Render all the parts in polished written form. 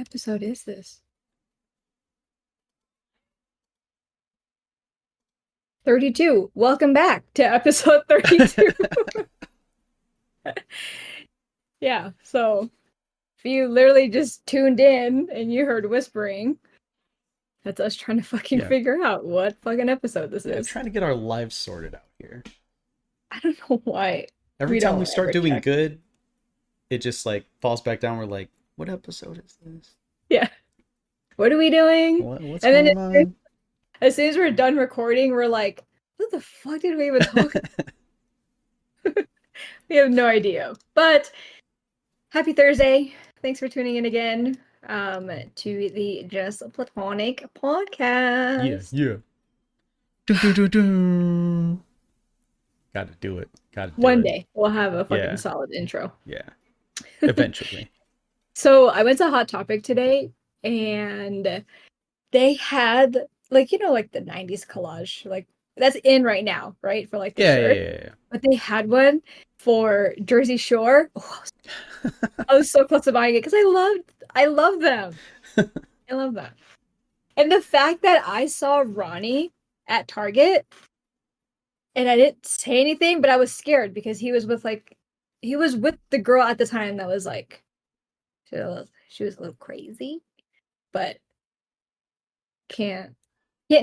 episode is this? 32. Welcome back to episode 32. Yeah, so if you literally just tuned in and you heard whispering, that's us trying to fucking Yeah. figure out what fucking episode this Yeah, is. trying to get our lives sorted out here. I don't know why Every we time we don't start ever doing check. good, it just like falls back down. We're like, what episode is this? Yeah. What are we doing? What's And then going on? as soon as we're done recording, we're like, what the fuck did we even talk about? We have no idea. But happy Thursday. Thanks for tuning in again to the Just Platonic podcast. Yeah. Dun, dun, dun, dun. Gotta do it. Gotta do One it. day we'll have a fucking Yeah. solid intro. Yeah. Eventually. So I went to Hot Topic today and they had like the 90s collage, like that's in right now, right? For like the Yeah, shirt. yeah. But they had one for Jersey Shore. Oh, I was so close to buying it because I love them. I love them. And the fact that I saw Ronnie at Target and I didn't say anything, but I was scared because he was with the girl at the time that was like she was a little crazy, but can't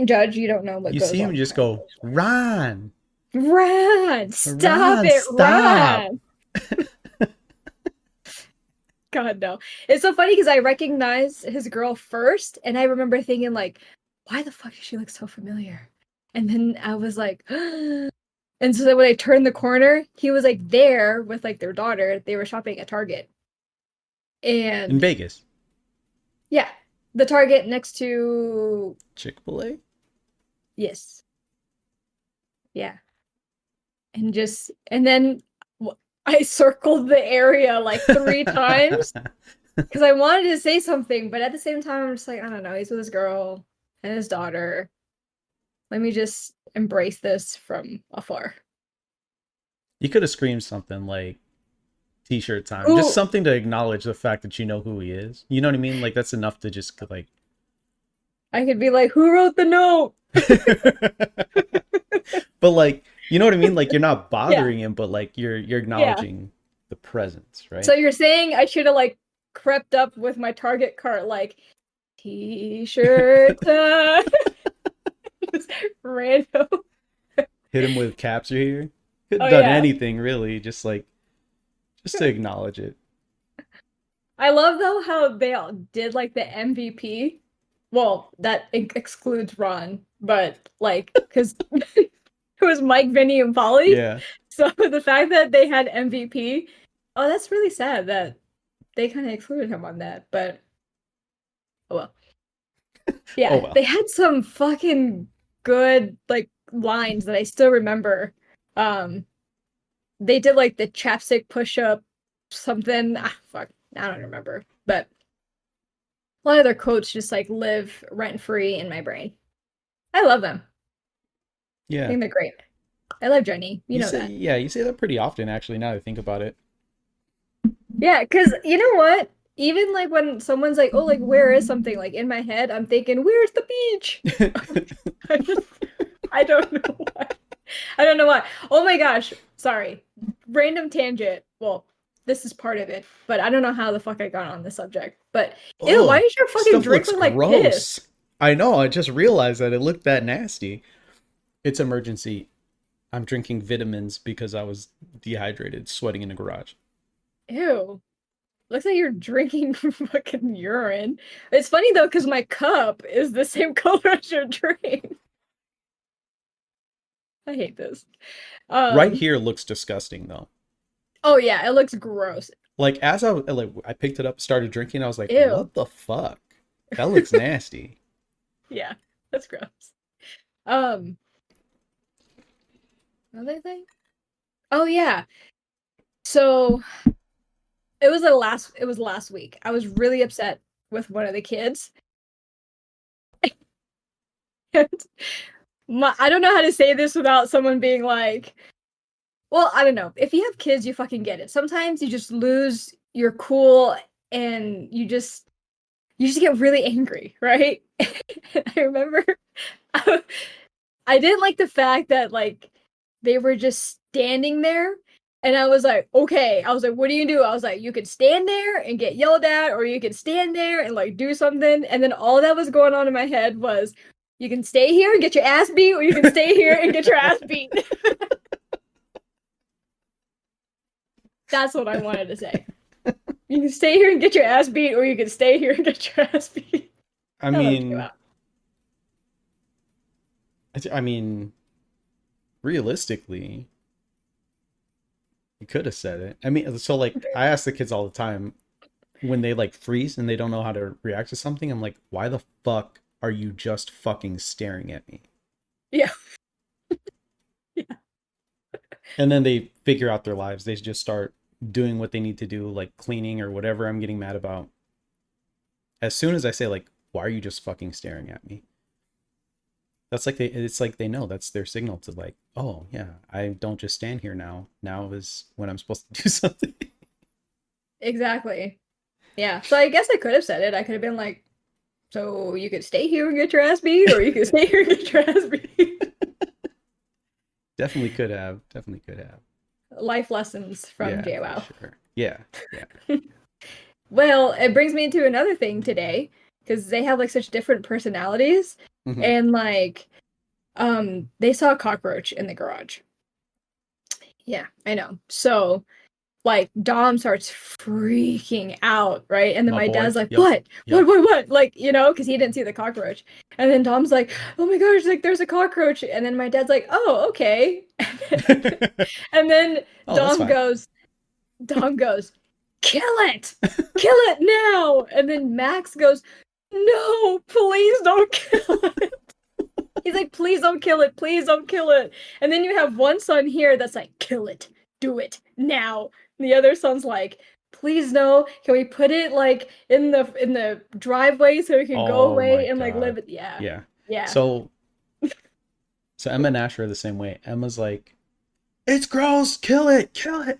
judge. You don't know what You goes see on him just behind go, Ron! closed doors. Ron, stop Ron, it, stop! Ron. God, no. It's so funny because I recognized his girl first, and I remember thinking, like, why the fuck does she look so familiar? And then I was like, and so then when I turned the corner, he was like there with like their daughter. They were shopping at Target. In And Vegas. yeah, the Target next to, Chick-fil-A? yes. Yeah. And then I circled the area like 3 times. Because I wanted to say something, but at the same time, I'm just like, I don't know. He's with his girl and his daughter. Let me just embrace this from afar. You could have screamed something like t-shirt time. Just Ooh, something to acknowledge the fact that you know who he is. You know what I mean? Like that's enough to just like I could be like, who wrote the note? But like, you know what I mean? Like you're not Yeah, bothering him, but like you're yeah. acknowledging the presence, So right? you're saying I should have like crept up with my Target cart, like t-shirt time. Just random. Hit him with caps are here. Could Oh have done yeah. anything really, just to acknowledge it. I love though how they all did like the MVP. Well, that excludes Ron, but like because it was Mike, Vinny, and Polly. Yeah. So the fact that they had MVP, oh, that's really sad that they kind of excluded him on that. But oh well. Oh Yeah, well. they had some fucking good like lines that I still remember. Um, they did like the chapstick push-up, something. Ah, fuck, I don't remember. But a lot of their quotes just like live rent-free in my brain. I love them. I Yeah. think they're great. I love Jenny. You You know say that. yeah, you say that pretty often actually now that I think about it. Yeah, because you know what? Even like when someone's like, oh, like, where is something? Like in my head, I'm thinking, where's the beach? I just, I don't know why. I don't know why. Oh my gosh. Sorry. Random tangent. Well, this is part of it, but I don't know how the fuck I got on this subject. But ew, why Oh, does your fucking stuff drink looks look like piss? gross. I know, I just realized that it looked that nasty. It's emergency. I'm drinking vitamins because I was dehydrated, sweating in the garage. Ew. Looks like you're drinking fucking urine. It's funny though, because my cup is the same color as your drink. I hate this. Right Um, here looks disgusting though. oh yeah, it looks gross. Like as I picked it up, started drinking, I was like, Ew. "What the fuck? That looks nasty." Yeah, that's gross. Um, another thing? Oh yeah. So it was last week. I was really upset with one of the kids. And I don't know how to say this without someone being like, well, I don't know. If you have kids, you fucking get it. Sometimes you just lose your cool and you just get really angry, right? I remember I didn't like the fact that like they were just standing there. And I was like, okay. I was like, what do you do? I was like, you could stand there and get yelled at, or you could stand there and like do something. And then all that was going on in my head was, you can stay here and get your ass beat, or you can stay here and get your ass beat. That's what I wanted to say. You can stay here and get your ass beat, or you can stay here and get your ass beat. I I love Jay. mean, I mean, realistically, you could have said it. I mean, so like I ask the kids all the time when they like freeze and they don't know how to react to something. I'm like, why the fuck are you just fucking staring at me? Yeah. Yeah. And then they figure out their lives. They just start doing what they need to do, like cleaning or whatever I'm getting mad about. As soon as I say like, why are you just fucking staring at me? That's like it's like they know that's their signal to like, oh yeah, I don't just stand here now. Now is when I'm supposed to do something. Exactly. Yeah. So I guess I could have said it. I could have been like, so you could stay here and get your ass beat, or you could stay here and get your ass beat. Definitely could have. Definitely could have. Life lessons from Yeah, for JWoww. sure. Yeah, yeah. Well, it brings me to another thing today, because they have like such different personalities, Hmm. and like, they saw a cockroach in the garage. Yeah, I know. So like Dom starts freaking out, right? And then My my boy. dad's like, Yep. "What? Yep. What?" Like, because he didn't see the cockroach. And then Dom's like, "Oh my gosh, like there's a cockroach." And then my dad's like, "Oh, okay." And then Oh, that's Dom fine. goes, Dom goes, "Kill it! Kill it now!" And then Max goes, "No, please don't kill it." He's like, "Please don't kill it. Please don't kill it." And then you have one son here that's like, "Kill it. Do it now." And the other son's like, "Please no. Can we put it like in the driveway so it can go Oh my away and like god. live it?" Yeah. Yeah. Yeah. So Emma and Ash are the same way. Emma's like, it's gross, kill it, kill it.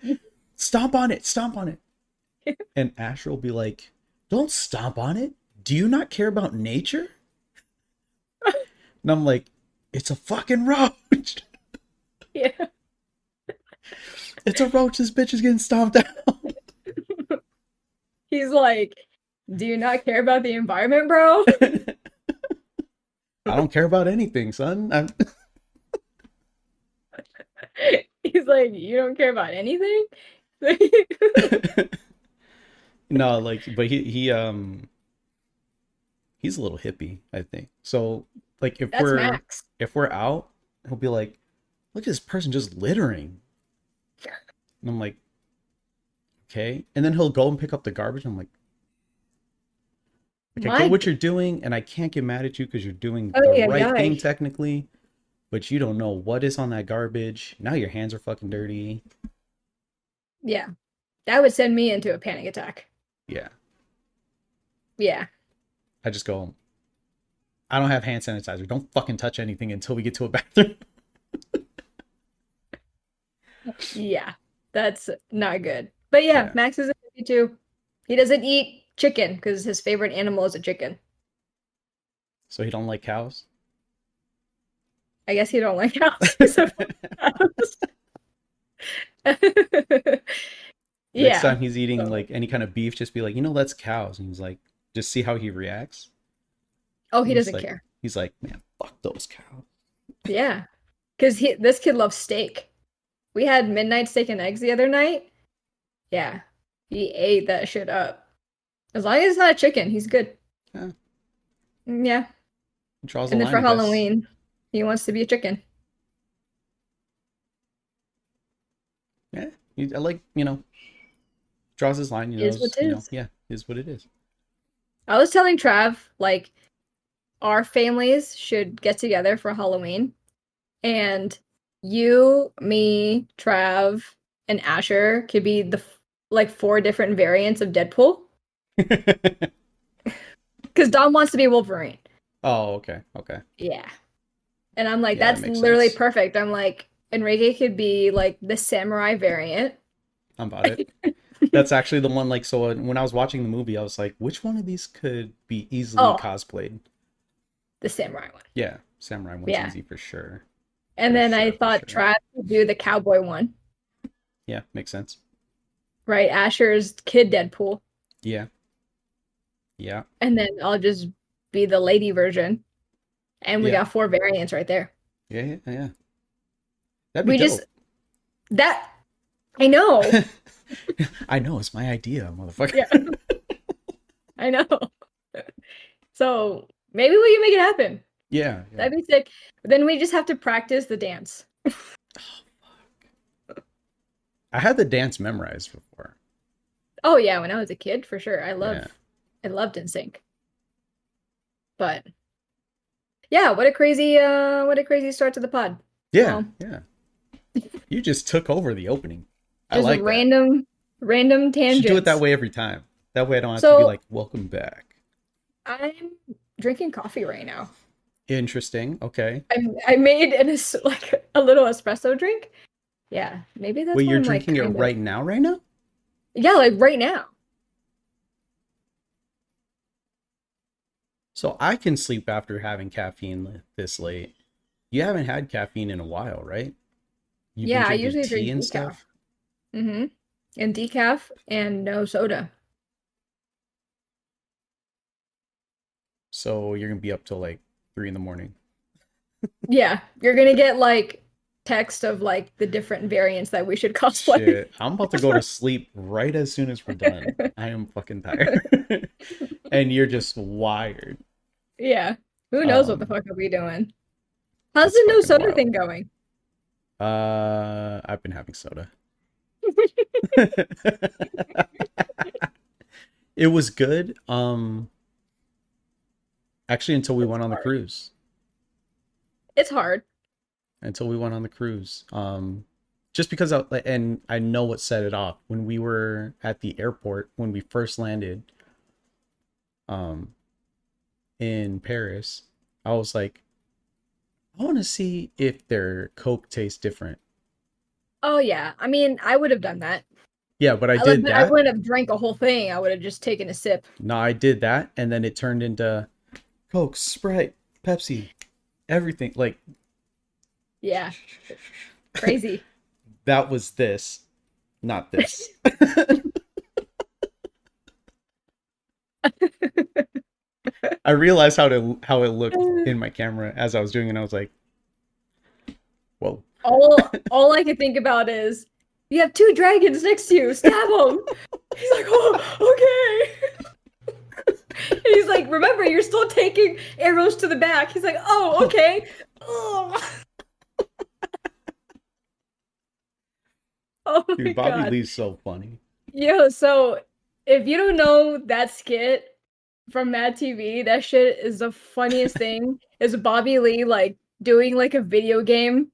Stomp on it, stomp on it. And Asher will be like, don't stomp on it. Do you not care about nature? And I'm like, it's a fucking roach. Yeah. It's a roach. This bitch is getting stomped out. He's like, "Do you not care about the environment, bro?" I don't care about anything, son. He's like, "You don't care about anything?" No, like, but he's a little hippie, I think. So like That's Max. if we're out, he'll be like, look at this person just littering. And I'm like, okay. And then he'll go and pick up the garbage. I'm like I get My what you're doing, and I can't get mad at you because you're doing Oh the yeah, right yeah. thing technically, but you don't know what is on that garbage. Now your hands are fucking dirty. Yeah. That would send me into a panic attack. Yeah. Yeah. I just go, I don't have hand sanitizer. Don't fucking touch anything until we get to a bathroom. Yeah. That's not good. But yeah, Yeah. Max is a hippie too. He doesn't eat chicken because his favorite animal is a chicken. So he don't like cows? I guess he don't like cows. He's a Next Yeah. time he's eating So, like any kind of beef, just be like, that's cows. And he's like, just see how he reacts. oh, he And doesn't care. he's like, man, fuck those cows. Yeah. Because this kid loves steak. We had midnight steak and eggs the other night. Yeah. He ate that shit up. As long as it's not a chicken, he's good. Yeah, Yeah. he draws a And then line, for I guess. Halloween, he wants to be a chicken. Yeah, I like, draws his line, Is what it is. yeah, is what it is. I was telling Trav, like, our families should get together for Halloween. And you, me, Trav, and Asher could be like four different variants of Deadpool. Because Dom wants to be Wolverine. Oh, okay, okay. Yeah. And I'm like, Yeah, that that's makes literally sense. perfect. I'm like, Enrique could be like the samurai variant. I'm about it. That's actually the one. Like, so when I was watching the movie, I was like, which one of these could be easily Oh, cosplayed? the samurai one. Yeah, samurai one's Yeah. easy for sure. And For then I sure, for thought sure. Trav would do the cowboy one, Yeah, makes sense. right? Asher's kid Deadpool. Yeah, yeah, And then I'll just be the lady version. And we yeah, got four variants right there. yeah, yeah, yeah. That'd be We just dope. that I know. I know, it's my idea, motherfucker. Yeah, I know. So maybe we can make it happen. Yeah, yeah. That'd be sick. Then we just have to practice the dance. I had the dance memorized before. Oh yeah, when I was a kid, for sure. Yeah, I loved NSYNC. But yeah, what a crazy start to the pod. yeah, Well, yeah. You just took over the opening. I just like that. random You should do it that tangents. way every time. That way I don't have to be So like, welcome back. I'm drinking coffee right now. Interesting. Okay. I made like a little espresso drink. Yeah, maybe that's Wait, why you're I'm like drinking it kind of right now, right now? yeah, like right now. So I can sleep after having caffeine this late. You haven't had caffeine in a while, right? You've been Yeah, I drinking usually tea drink and decaf. stuff. Mm-hmm. And decaf and no soda. So you're gonna be up till like 3 in the morning. Yeah, you're gonna get like text of like the different variants that we should cosplay. Shit. I'm about to go to sleep right as soon as we're done. I am fucking tired. And you're just wired. Yeah. Who knows what the Um, fuck are we doing? How's that's the no fucking soda wild. thing going? I've been having soda. It was good. Actually, until we It's went on the hard. cruise. It's hard. Until we went on the cruise. Just because and I know what set it off when we were at the airport when we first landed, um, in Paris. I was like, I want to see if their Coke tastes different. Oh yeah. I mean, I would have done that. Yeah, but I I like, did but I that. wouldn't have drank a whole thing. I would have just taken a sip. No, I did that, and then it turned into Coke, Sprite, Pepsi, everything. Like Yeah. Crazy. that was this, not this. I realized how it looked in my camera as I was doing it. And I was like, "Whoa!" All I can think about is you have two dragons next to you. Stab them. He's like, oh, okay. And he's like, remember, you're still taking arrows to the back. He's like, oh, okay. Oh, oh my Dude, Bobby God. Lee's so funny. Yo, so if you don't know that skit from Mad TV, that shit is the funniest thing. Is Bobby Lee like doing like a video game?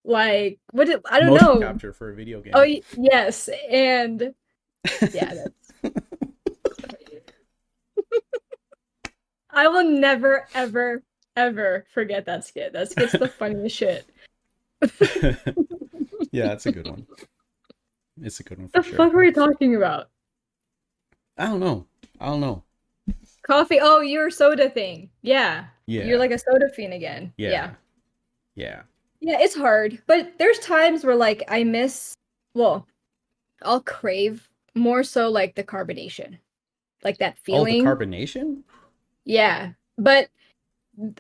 Like, I don't Motion know. capture for a video Oh, game. yes. And yeah, that's I will never, ever, ever forget that skit. That skit's the funniest shit. Yeah, it's a good one. It's a good one for The sure. fuck were we talking about? I don't know. I don't know. Coffee. Oh, your soda thing. Yeah. You're Yeah, like a soda fiend again. yeah, Yeah. yeah. Yeah, it's hard. But there's times where like well, I'll crave more so like the carbonation. Like that Oh, the feeling. carbonation? Yeah. But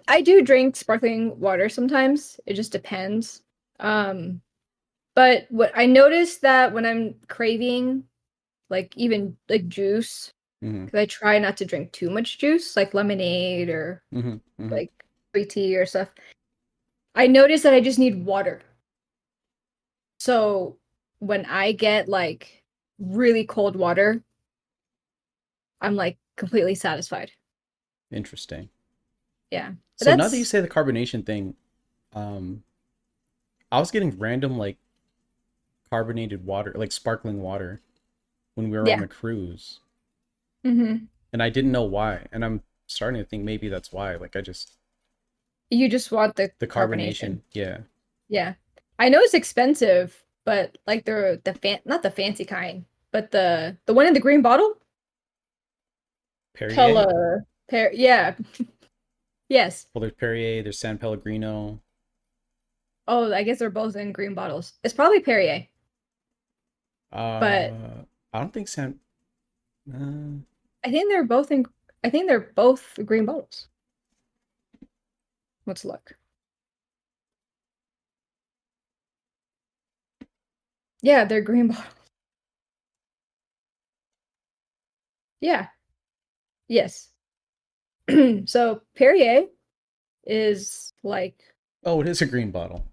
I do drink sparkling water sometimes. It just depends. Um, but what I noticed that when I'm craving like even like juice, Mm-hmm. because I try not to drink too much juice, like lemonade or Mm-hmm. Mm-hmm. like sweet tea or stuff. I notice that I just need water. So when I get like really cold water, I'm like completely satisfied. Interesting. Yeah. But So now that you that's say the carbonation thing, um, I was getting random like carbonated water, like sparkling water, when we were on yeah. the cruise, Hmm. and I didn't know why. And I'm starting to think maybe that's why. Like I just You just want the the carbonation. carbonation. Yeah. Yeah. I know it's expensive, but like the fan not the fancy kind. But the one in the green bottle, Perrier? Pella, yeah, yes. Well, there's Perrier, there's San Pellegrino. Oh, I guess they're both in green bottles. It's probably Perrier, but I don't think San. Uh, I think they're both in. I think they're both green bottles. Let's look. Yeah, they're green bottles. Yeah. Yes. So Perrier is like, oh, it is a green bottle.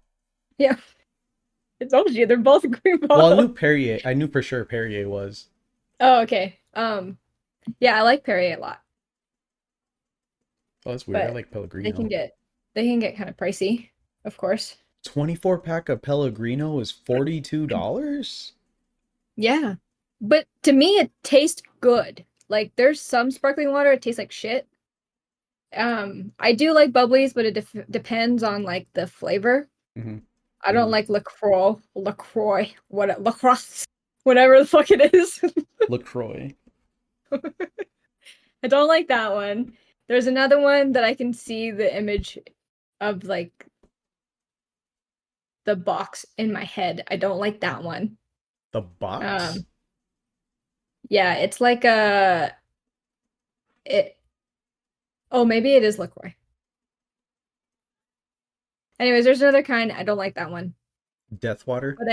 yeah, I told you they're both green Well, I bottles. knew Perrier. I knew for sure Perrier was. Oh, okay. Yeah, I like Perrier a lot, Oh, that's weird. I but like they can Pellegrino. get they can get kind of pricey, of course. 24 pack of Pellegrino is $42? Yeah. But to me it tastes good. Like there's some sparkling water it tastes like shit. I do like bubblies, but it depends on like the flavor. Mm-hmm. I don't Mm-hmm. like LaCroix, what lacrosse, whatever the fuck it is. LaCroix. I don't like that one. There's another one that I can see the image of like the box in my head. I don't like that one. The box? Um, yeah, it's like a it. Oh, maybe it is LaCroix. Anyways, there's another kind. I don't like that one. Death water? But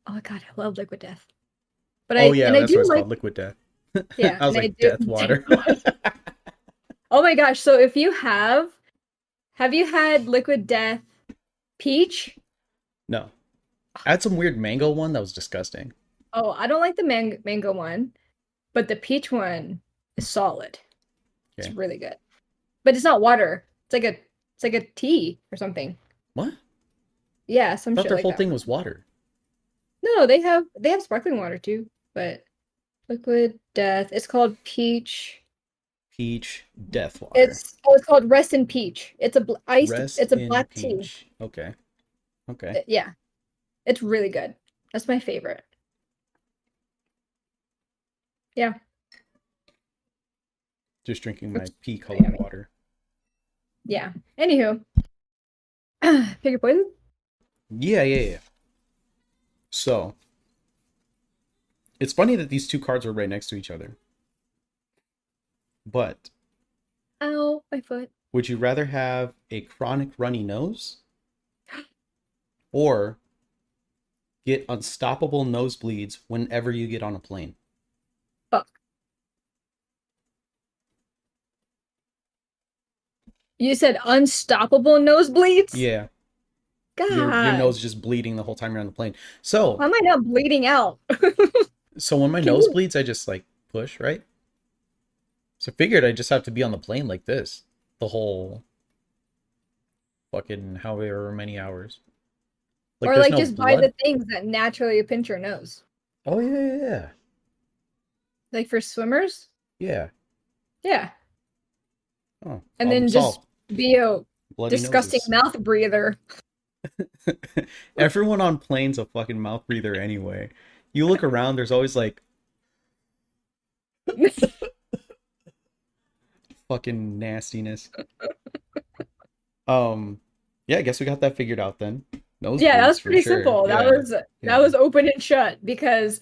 oh god, I love Liquid Death. But Oh, yeah, I that's do what it's like, called. Liquid death. yeah, I was and I like, do. death water. Oh my gosh, so if you have you had Liquid Death peach? No. I had some weird mango one that was disgusting. Oh, I don't like the mango one, but the peach one is solid. It's Okay. really good. But it's not water. It's like a tea or something. What? I Yeah, some thought shit their like whole that. thing was water. No, they have sparkling water too, but Liquid Death. It's called peach. Peach death water. It's called Rest in Peach. It's a iced. Rest It's a in black tea. peach. Okay. Okay. Yeah, it's really good. That's my favorite. Yeah, Just drinking my it's pea really colored yummy. water. Yeah. Anywho, pick your poison. Yeah, yeah, yeah. So, it's funny that these two cards are right next to each other. But Ow, my foot. would you rather have a chronic runny nose or get unstoppable nosebleeds whenever you get on a plane? Fuck. You said unstoppable nosebleeds? Yeah, your God, nose is just bleeding the whole time you're on the plane. So, why am I not bleeding out? so when my Can nose you? bleeds, I just like push, right? So figured I just have to be on the plane like this the whole fucking however many hours. Like Or there's like no just buy the blood. things that naturally pinch your nose. Oh yeah, yeah, yeah. Like for swimmers? Yeah. Yeah. Oh, And problem then just solved. be a Bloody disgusting noses. mouth breather. Everyone on planes a fucking mouth breather anyway. You look around, there's always like fucking nastiness. Um, yeah, I guess we got that figured out then. Yeah, that was Nosebleeds for pretty sure. simple. Yeah, That yeah, was open and shut because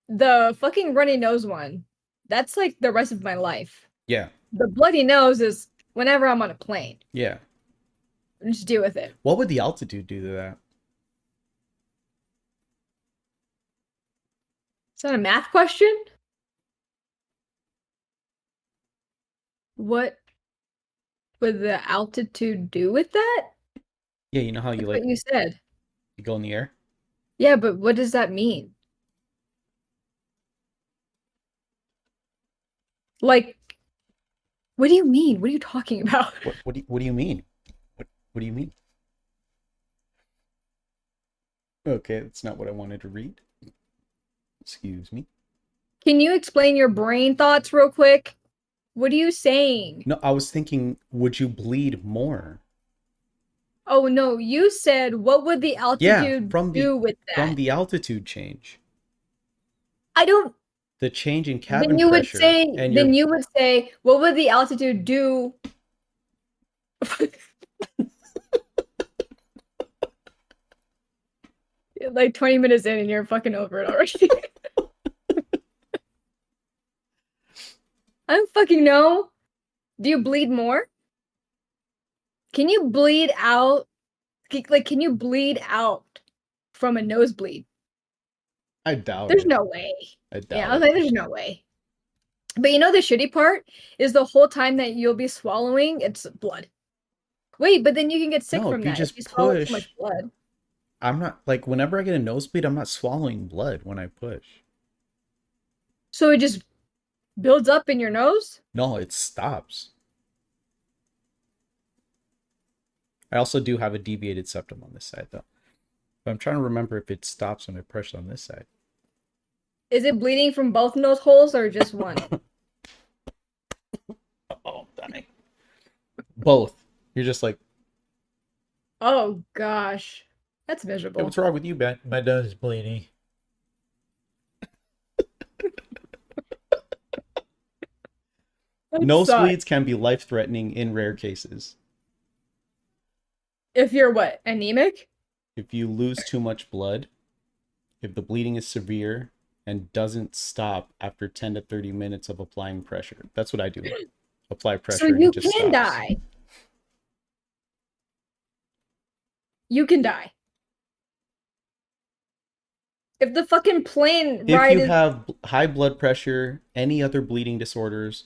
the fucking runny nose one, that's like the rest of my life. yeah, The bloody nose is whenever I'm on a plane. yeah. Just deal with it. What would the altitude do to that? Is that a math question? What would the altitude do with that? Yeah, you know how you That's what like you said. you go in the air? Yeah, but what does that mean? Like, what do you mean? What are you talking about? What do you mean? What do you mean? Okay, that's not what I wanted to read. Excuse me. Can you explain your brain thoughts real quick? What are you saying? No, I was thinking, would you bleed more? Oh no, you said what would the Yeah, altitude from do with from that? the altitude change. I don't. The change in cabin pressure and Then your you would say, what would the altitude do? Like 20 minutes in and you're fucking over it already. I don't fucking know. Do you bleed more? Can you bleed out? Like, can you bleed out from a nosebleed? I doubt There's it. no way. I Yeah, I doubt was it. like, there's no way. But you know the shitty part is the whole time that you'll be swallowing, it's blood. Wait, but then you can get sick No, from if you that if you just swallow too push, much blood. I'm not like whenever I get a nosebleed, I'm not swallowing blood when I push. So it just builds up in your nose? No, it stops. I also do have a deviated septum on this side though. But I'm trying to remember if it stops when I push on this side. Is it bleeding from both nose holes or just one? Oh, I'm dying. Both. You're just like, Oh gosh. That's hey, miserable. what's wrong with you, man? My nose is bleeding. That sucks. Nosebleeds can be life-threatening in rare cases. If you're what, anemic? If you lose too much blood, if the bleeding is severe and doesn't stop after 10 to 30 minutes of applying pressure. That's what I do. Apply So pressure and it you just can stops. die. You can die. If the fucking plane If ride you is have high blood pressure, any other bleeding disorders,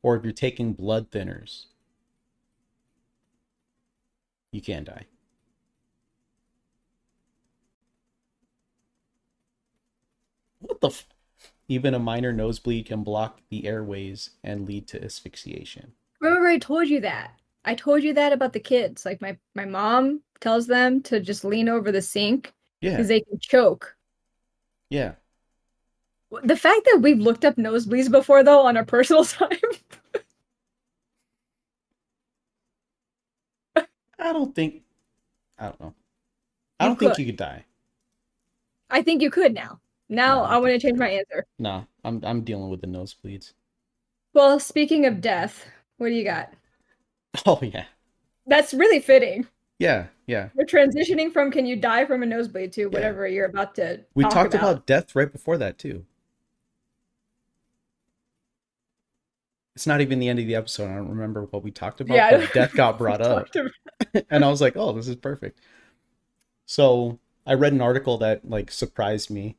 or if you're taking blood thinners, you can die. What the Even a minor nosebleed can block the airways and lead to asphyxiation. remember I told you that. I told you that about the kids. Like my mom tells them to just lean over the sink Yeah, because they can choke. yeah. The fact that we've looked up nosebleeds before though on our personal time. I don't think, I don't know. I You don't think could. you could die. I think you could now. No, Now I I don't want think to you change could. my answer. No, I'm dealing with the nosebleeds. Well, speaking of death, what do you got? Oh yeah. That's really fitting. Yeah, yeah, We're transitioning from can you die from a nosebleed to yeah. whatever you're about to We talk talked about. about death right before that too. It's not even the end of the episode. I don't remember what we talked about, Yeah, I but don't death remember got what we brought up. talked about. And I was like, "Oh, this is perfect." So, I read an article that like surprised me.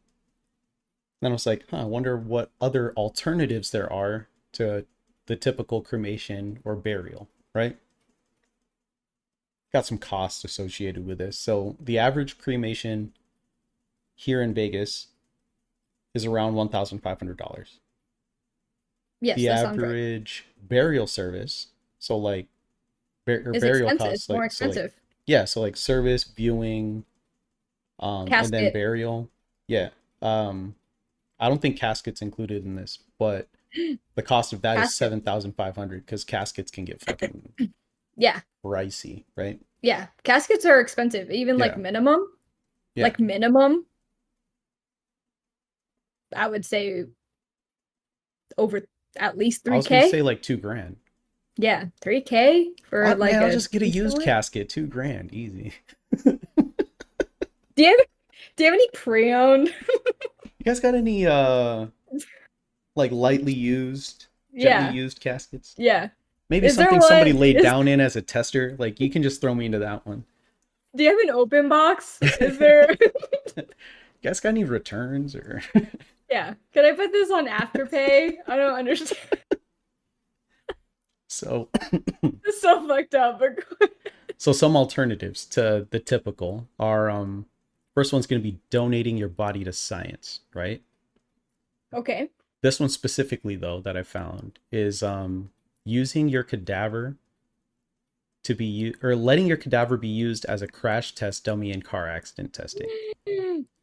Then I was like, "Huh, I wonder what other alternatives there are to the typical cremation or burial, right?" Got some costs associated with this. So, the average cremation here in Vegas is around $1,500. Yes, The that sounds right. average burial service, so like It's burial expensive. costs, It's more like expensive. yeah, so like service, viewing, and then Casket. burial. Yeah. Um, I don't think caskets included in this, but the cost of that is Casket. 7,500 because caskets can get fucking Yeah. pricey, right? Yeah. Caskets are expensive. Even Yeah, yeah. like minimum, I would say over at least I was gonna 3K. say like 2 grand. Yeah, 3K for like Man, I'll a just get a decent used one. casket, 2 grand, easy. Do you have do you have any pre-owned? You guys got any like lightly used, gently Yeah. used caskets? Yeah. Maybe Is there something somebody one laid is down in as a tester. Like you can just throw me into that one. do you have an open box? Is there You guys got any returns or Yeah. Can I put this on Afterpay? I don't understand. so It's so fucked up, but so some alternatives to the typical are first one's going to be donating your body to science, right? okay. This one specifically though that I found is using your cadaver to be or letting your cadaver be used as a crash test dummy in car accident testing.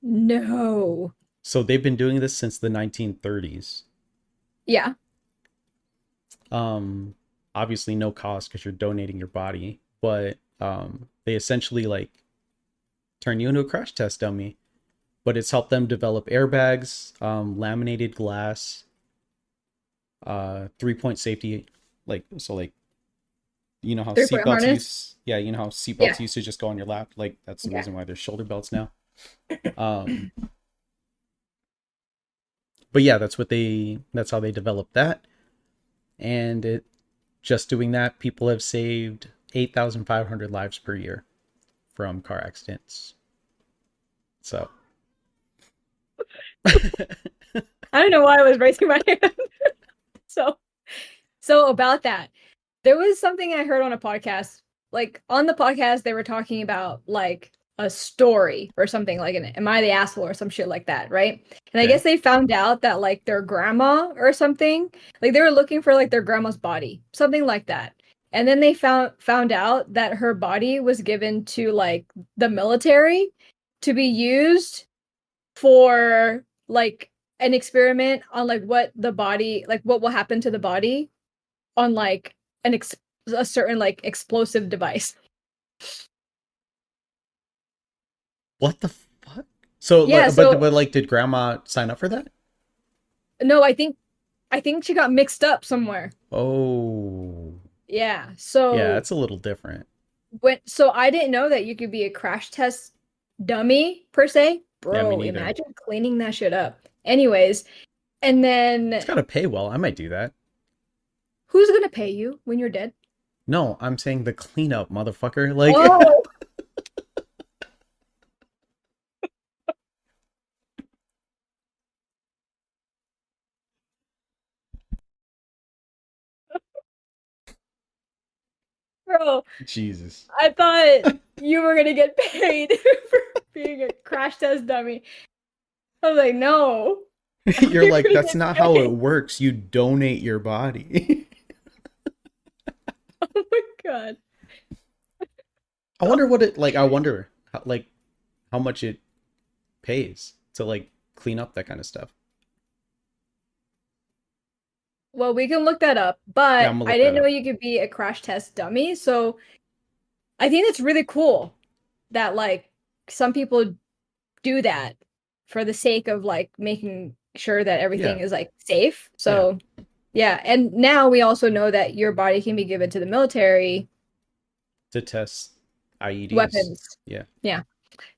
No. So they've been doing this since the 1930s. Yeah. Um, Obviously no cost because you're donating your body, but they essentially like turn you into a crash test dummy. but it's helped them develop airbags, laminated glass, 3-point safety, like so like you know how 3-point seatbelts harness. use yeah, you know how Yeah. seatbelts used to just go on your lap, like that's the Yeah. reason why there's shoulder belts now. Um but yeah, that's how they developed that. And it just doing that, people have saved 8,500 lives per year from car accidents. So I don't know why I was raising my hand. So, so about that, there was something I heard on a podcast. Like on the podcast, they were talking about like a story or something like an "Am I the asshole?" or some shit like that, right? And I okay. guess they found out that like their grandma or something, like they were looking for like their grandma's body, something like that. And then they found out that her body was given to like the military to be used for like an experiment on like what the body, like what will happen to the body on like a certain like explosive device. What the fuck? So Yeah, like so but like did grandma sign up for that? no, I think she got mixed up somewhere. Oh. Yeah. Yeah, So it's a little different. I didn't know that you could be a crash test dummy per se. Yeah, me Bro, neither. imagine cleaning that shit up. Anyways, and It's then got to pay well. I might do that. who's gonna pay you when you're dead? No, I'm saying the cleanup, motherfucker. Like Oh, bro, Jesus. I thought you were gonna get paid for being a crash test dummy. I was like, no, You're you're like gonna that's get not how it paid. works. You donate your body. Oh my god. I wonder what it like I wonder how, like how much it pays to like clean up that kind of stuff. Well, we can look that up, Yeah, I'm but gonna I look that didn't know up. you could be a crash test dummy. So I think it's really cool that like some people do that for the sake of like making sure that everything Yeah. is like safe. Yeah. So yeah, and now we also know that your body can be given to the military To test IEDs. weapons. Yeah. Yeah.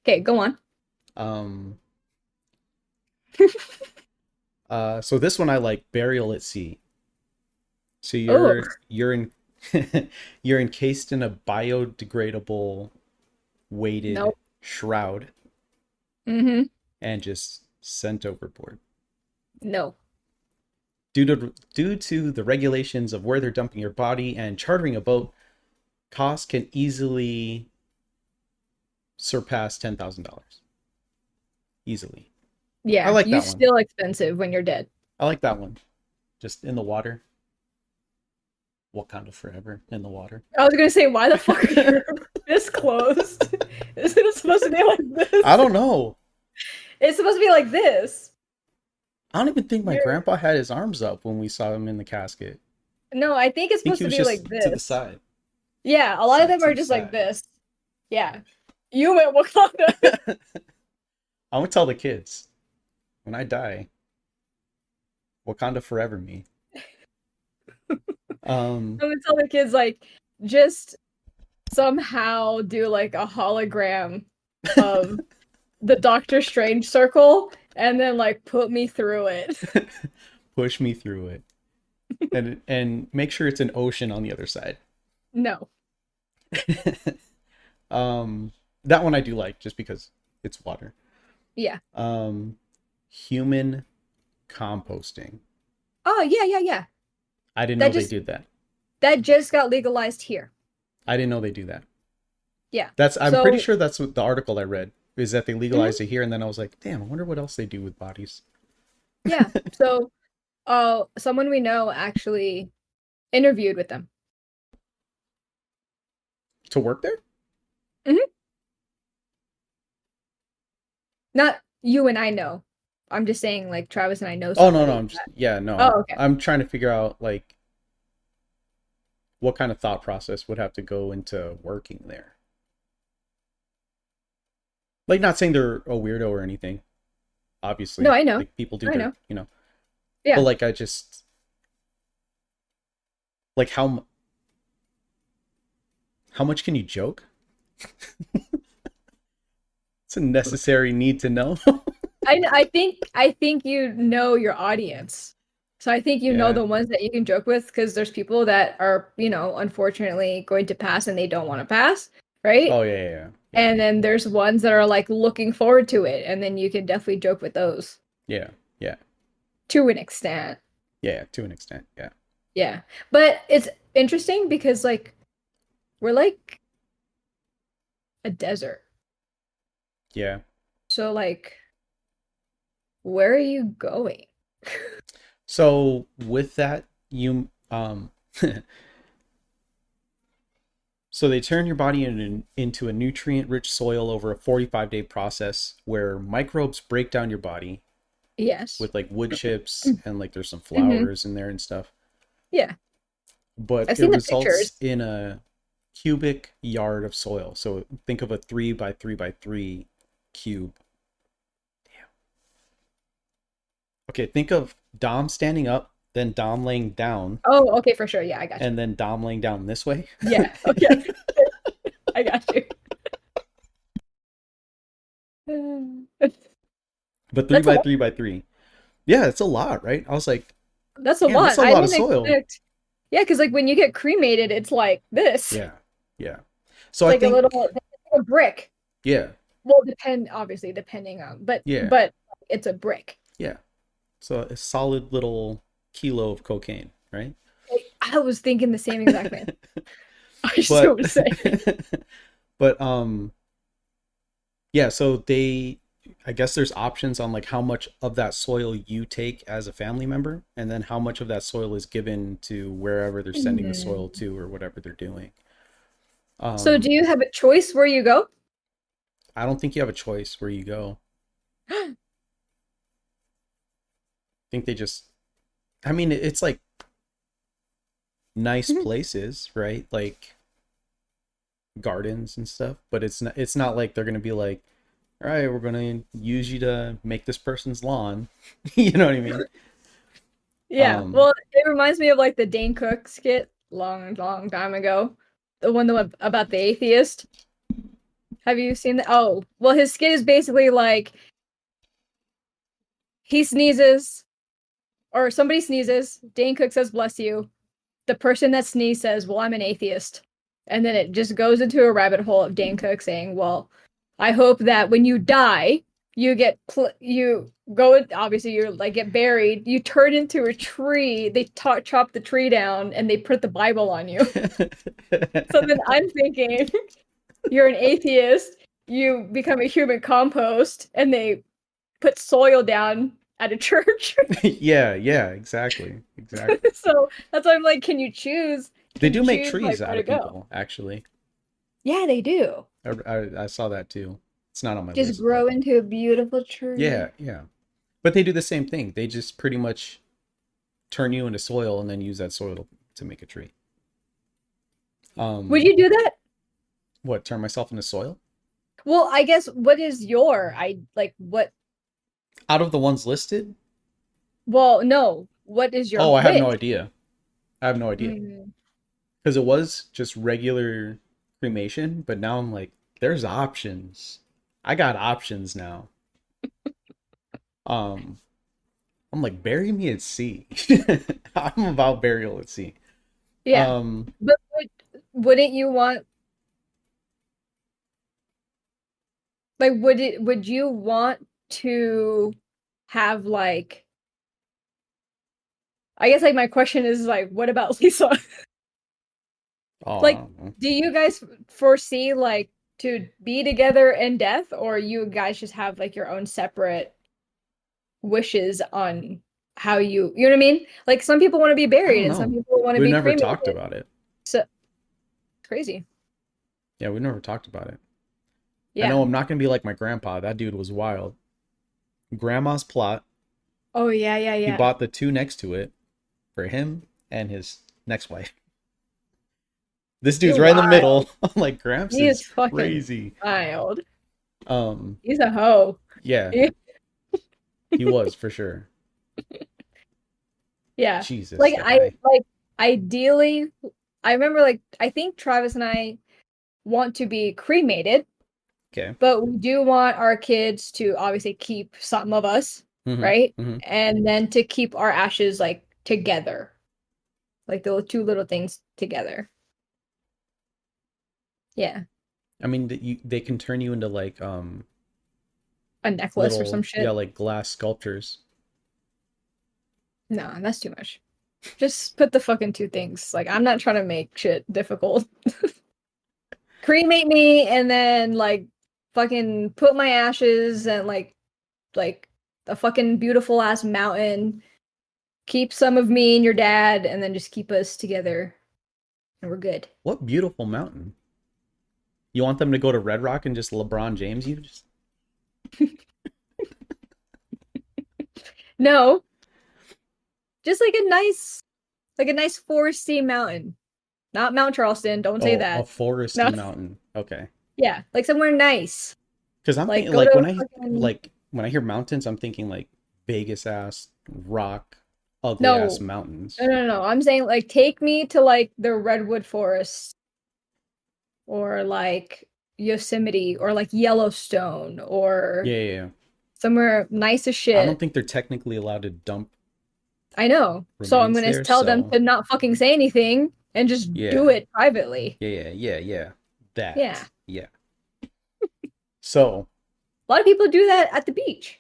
Okay, go on. Um so this one I like, burial at sea. So Oh, you're in you're encased in a biodegradable weighted nope. shroud Mm-hmm. and just sent overboard. No. Due to the regulations of where they're dumping your body and chartering a boat, costs can easily surpass $10,000. Easily. I Yeah, like you that one. still expensive when you're dead. I like that one. Just in the water. Wakanda forever in the water. I was gonna say, why the fuck are you this closed? Isn't it supposed to be like I this? don't know. It's supposed to be like this. I don't even think my You're grandpa had his arms up when we saw him in the casket. no, I think it's I think supposed he to was be like just to the this. side. Yeah, a lot of Side them to are the just like side. this. Yeah. You went Wakanda. I'm gonna tell the kids when I die, Wakanda forever me. Um I'm gonna tell the kids like just somehow do like a hologram of the Doctor Strange circle and then like put me through it. push me through it. And make sure it's an ocean on the other side. No. um that one I do like just because it's water. Yeah. Um human composting. Oh yeah, yeah, yeah. I didn't That know they just did that. that just got legalized here. I didn't know they do that. Yeah. I'm pretty So sure that's what the article I read is that they mhm, legalized it here, and then I was like, damn, I wonder what else they do with bodies. yeah. So someone we know actually interviewed with them. To work there? Mhm. Not you and I know. I'm just saying like Travis and I know Oh no, no, somebody. I'm just yeah, no, Oh, okay. I'm trying to figure out like what kind of thought process would have to go into working there. Like not saying they're a weirdo or anything. No, obviously. I know. Like people do I their, know. but Yeah. like I just like how much can you joke? It's a necessary need to know. I think you know your audience. So I think you know Yeah. the ones that you can joke with because there's people that are, unfortunately going to pass and they don't want to pass, right? Oh yeah, yeah, yeah. Yeah. And then there's ones that are like looking forward to it, and then you can definitely joke with those Yeah. Yeah. to an extent. Yeah, to an extent. Yeah. Yeah. But it's interesting because like we're like a desert. Yeah. So like where are you going? So with that, you so they turn your body into a nutrient-rich soil over a 45-day process where microbes break down your body Yes. with like wood chips and like there's some Hmm. flowers in there and stuff. Yeah. But I've it seen the results pictures. in a cubic yard of soil. So think of a 3 by 3 by 3 cube. Okay, think of Dom standing up, then Dom laying down, Oh, okay, for sure. Yeah, I got you. and then Dom laying down this way. Yeah, okay. I got you. But three That's a by lot. three by three. Yeah, it's a lot, right? I was like, That's a damn, that's lot. a I lot of didn't soil. expect. Yeah, because like when you get cremated, it's like this. Yeah, yeah. So It's I like a little think, it's like a brick. yeah, Well, obviously depending on, but yeah, but it's a brick. yeah. So a solid little kilo of cocaine, right? I was thinking the same exact thing. I But, so to say. but yeah. So I guess there's options on like how much of that soil you take as a family member, and then how much of that soil is given to wherever they're sending the soil Mhm. to or whatever they're doing. So Um, do you have a choice where you go? I don't think you have a choice where you go. I think they just, I mean, it's like nice places, right? Like gardens and stuff, but it's not like they're gonna be like, all right, we're gonna use you to make this person's lawn. You know what I mean? Yeah. Um, Well, it reminds me of like the Dane Cook skit long, long time ago. The one about the atheist. Have you seen that? Oh, well, his skit is basically like he sneezes or somebody sneezes. Dane Cook says, "Bless you." The person that sneezed says, "Well, I'm an atheist." And then it just goes into a rabbit hole of Dane Cook saying, "Well, I hope that when you die, you go obviously you like get buried, you turn into a tree, they chop the tree down and they put the Bible on you." So then I'm thinking you're an atheist, you become a human compost and they put soil down at a church. yeah, yeah, exactly, exactly. So that's why I'm like, can you choose? They Can you do make choose trees like where out to of go? people, actually. Yeah, they do. I saw that too. It's not on my Just list, but grow into a beautiful yeah, tree. yeah. But they do the same thing. They just pretty much turn you into soil and then use that soil to make a tree. Would Um, you do that? what? Turn myself into soil? Well, I guess what is your I like what Out of the ones listed? well, no. What is your Oh, I have no wish? idea. I have no idea Mm, because it was just regular cremation, but now I'm like, there's options. I got options now. Um, I'm like, bury me at sea. I'm about burial at sea. yeah. Um, But wouldn't you want like would you want to have like I guess like my question is like what about Lisa? oh, I Like don't know. do you guys foresee like to be together in death or you guys just have like your own separate wishes on how you know what I mean? Like some people want to be I buried don't and some know. people want to We've be never cremated. talked about it. So it's crazy. Yeah, we've never talked about it. I Yeah. know I'm not gonna be like my grandpa. That dude was wild. Grandma's plot. Oh yeah, yeah, He yeah. bought the two next to it for him and his next wife. This dude's You're right in the wild. middle. I'm like, Gramps He is is fucking crazy. wild. Um, He's a hoe. yeah. He was for sure. Yeah. Jesus, Like that I guy. like ideally I remember like I think Travis and I want to be cremated, Okay. but we do want our kids to obviously keep some of us, Mm-hmm. right? Mm-hmm. And then to keep our ashes like together. Like the two little things together. Yeah. I mean, they can turn you into like A necklace or some little, yeah, shit. like glass sculptures. No, that's too much. Just put the fucking two things. Like I'm not trying to make shit difficult. Cremate me and then like fucking put my ashes and like a fucking beautiful ass mountain. Keep some of me and your dad and then just keep us together and we're good. What beautiful mountain. You want them to go to Red Rock and just LeBron James you? Just No, just like a nice foresty mountain. Not Mount Charleston, don't say oh, a that. foresty No. mountain. Okay. Yeah, like somewhere nice. Because I'm Like thinking go like to fucking when I hear mountains, I'm thinking like Vegas ass rock, ugly ass no. mountains. No. I'm saying like take me to like the redwood forest or like Yosemite or like Yellowstone or Yeah, yeah, yeah. somewhere nice as I don't shit. think they're technically allowed to dump I know. So I'm remains gonna there, tell them so to not fucking say anything and just do yeah. it privately. Yeah. Yeah. That. Yeah. So, A lot of people do that at the beach.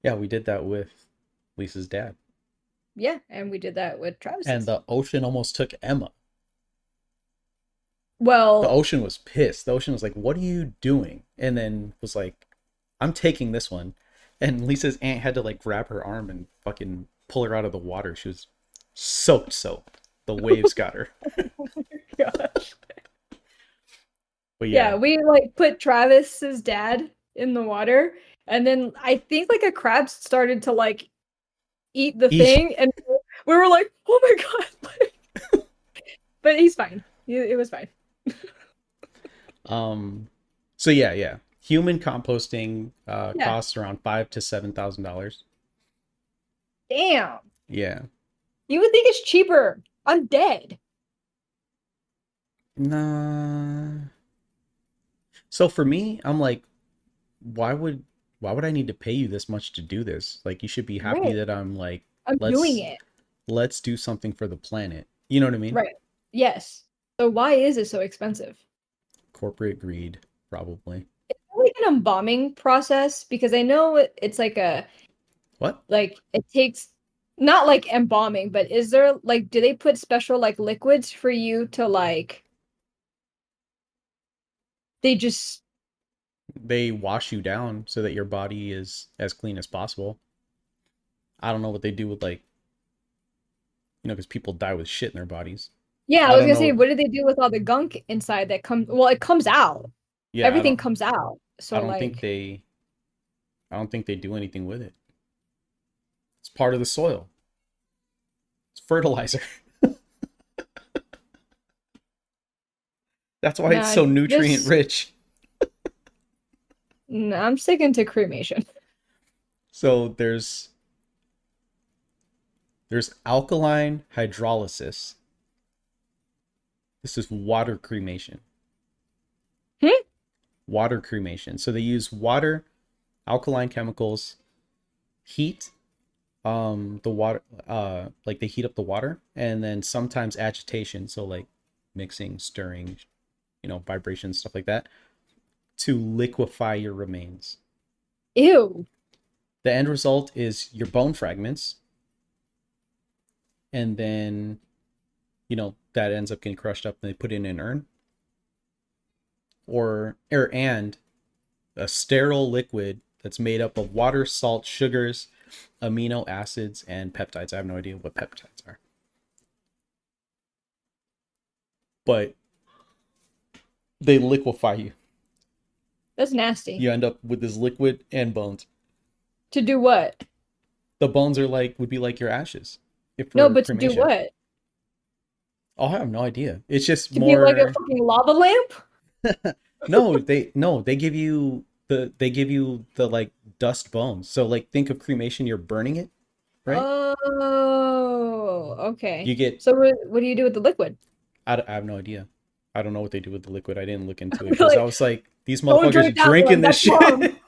yeah, we did that with Lisa's dad. Yeah, and we did that with And Travis's. the ocean almost took Emma. The Well, ocean was pissed. The ocean was like, "What are you doing?" And then was like, "I'm taking this one." And Lisa's aunt had to like grab her arm and fucking pull her out of the water. She was soaked. The waves got her. gosh. But Yeah, yeah, we like put Travis's dad in the water, and then I think like a crab started to like eat the he thing, and we were like, "Oh my God!" But he's fine. It was fine. um so yeah. Human composting Yeah. costs around $5,000 to $7,000. Damn. Yeah. You would think it's cheaper. I'm dead. Nah. So for me, I'm like, why would why would I need to pay you this much to do this? Like you should be happy Right. that I'm like, I'm doing let's it. let's do something for the planet. You know what I mean? Right. Yes. So why is it so expensive? Corporate greed, probably. Like an embalming process because I know it's like a What? like it takes not like embalming, but is there like do they put special like liquids for you to like they just They wash you down so that your body is as clean as possible. I don't know what they do with like, because people die with shit in their bodies. yeah, I I was don't gonna say know. what do they do with all the gunk inside that comes well it comes out. Yeah, Everything comes out. I So don't think like they I don't think they do anything with it. It's part of the soil. It's fertilizer. That's why it's nah so nutrient just rich. nah, I'm sticking to cremation. So there's alkaline hydrolysis. This is water cremation. Hmm? Water cremation. So they use water, alkaline chemicals, heat, the water, like they heat up the water, and then sometimes agitation, so like mixing, stirring, vibrations, stuff like that, to liquefy your remains. Ew. The end result is your bone fragments, and then that ends up getting crushed up and they put it in an urn, and a sterile liquid that's made up of water, salt, sugars, amino acids, and peptides. I have no idea what peptides are, but they liquefy you. That's nasty. You end up with this liquid and bones. To do what? The bones would be like your ashes if No, for but to do cremation. what? Oh, I have no idea. It's just To be like a more. fucking lava lamp? No, they give you. they give you the like dust bones. So like think of cremation, you're burning it, right? Oh, okay. You get So what do you do with the liquid? I have no idea. I don't know what they do with the liquid. I didn't look into it You're because I like, was like, these don't motherfuckers drink that one. drinking this That's mom. shit.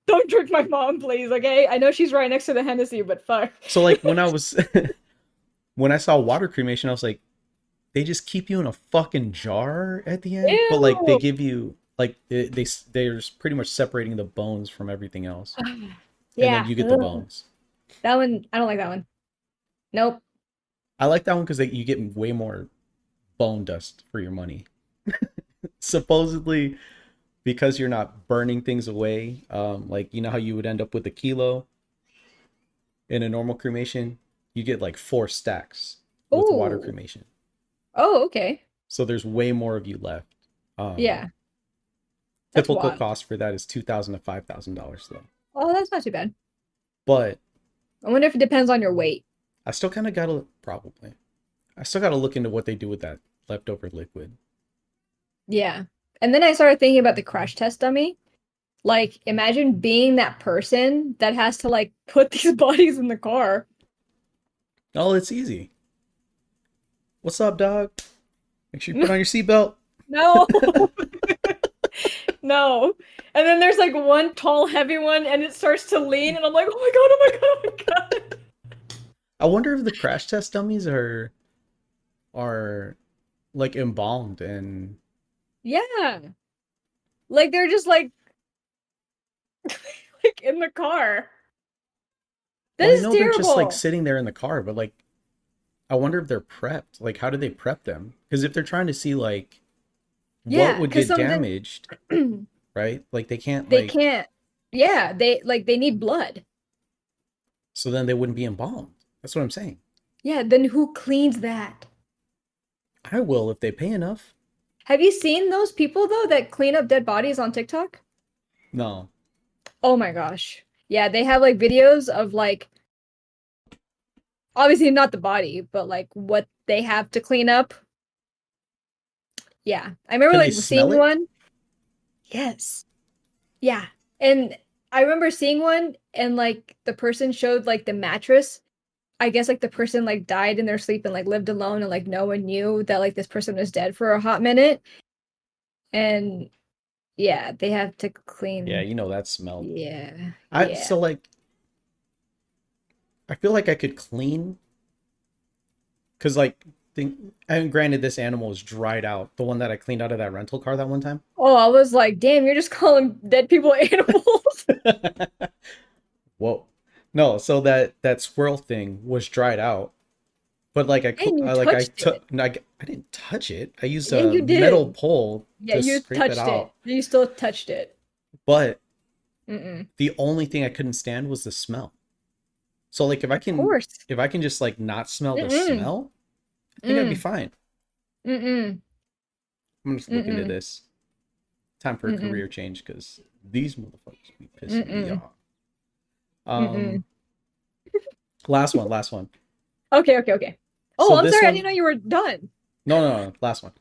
Don't drink my mom, please, okay? I know she's right next to the Hennessy, but fuck. So like when I was when I saw water cremation, I was like, they just keep you in a fucking jar at the end, but like they Ew. give you like they're pretty much separating the bones from everything else, and then Yeah. you get the Ugh. bones. That one, I don't like that one. Nope. I like that one because you get way more bone dust for your money. Supposedly, because you're not burning things away. Like you know how you would end up with a kilo in a normal cremation, you get like 4 stacks with water Oh. cremation. Oh, okay. So there's way more of you left. Um, Yeah. That's Typical wild. cost for that is $2,000 to $5,000 though. Oh, that's not too bad. But I wonder if it depends on your weight. I still kind of gotta probably. I still gotta look into what they do with that leftover liquid. Yeah. And then I started thinking about the crash test dummy. Like, imagine being that person that has to like put these bodies in the car. Oh, it's easy. What's up, dog? Make sure you put on your seatbelt. No, no. And then there's like one tall, heavy one, and it starts to lean, and I'm like, oh my god, oh my god, oh my god. I wonder if the crash test dummies are like embalmed and Yeah. Like they're just like in the car. That well, I is know they're just like terrible. sitting there in the car, but like I wonder if they're prepped. Like how do they prep them? Because if they're trying to see like what Yeah, would because get something damaged, right? Like they can't they like can't. Yeah, they need blood. so then they wouldn't be embalmed. That's what I'm saying. Yeah, then who cleans that? I will if they pay enough. Have you seen those people though that clean up dead bodies on TikTok? No. Oh my gosh. Yeah, they have like videos of like obviously not the body, but like what they have to clean up. Yeah. I remember Can they like smell seeing it? one. Yes. Yeah. And I remember seeing one and like the person showed like the mattress. I guess like the person like died in their sleep and like lived alone and like no one knew that like this person was dead for a hot minute. And yeah, they have to Yeah, clean. you know that smell. Yeah. I Yeah. so like I feel like I could clean because like think and granted this animal is dried out. The one that I cleaned out of that rental car that one time. Oh, I was like, damn, you're just calling dead people animals. Whoa. No, so that squirrel thing was dried out, but like And you I touched took it. I didn't touch it. I used Yeah, a you metal did. pole Yeah, to you scrape it touched out, it. You still touched it. but Mm-mm. the only thing I couldn't stand was the smell. So like Of course. if I can just like not smell the Mm-mm. smell, I think I'd be Mm. fine. Mm-mm. I'm just looking into Mm-mm. this. Time for a Mm-mm. career change because these motherfuckers be pissing me Mm-mm. off. Mm-mm. Um, last one. Okay, okay, okay. Oh, So I'm this sorry, I didn't one, know you were done. no, last one.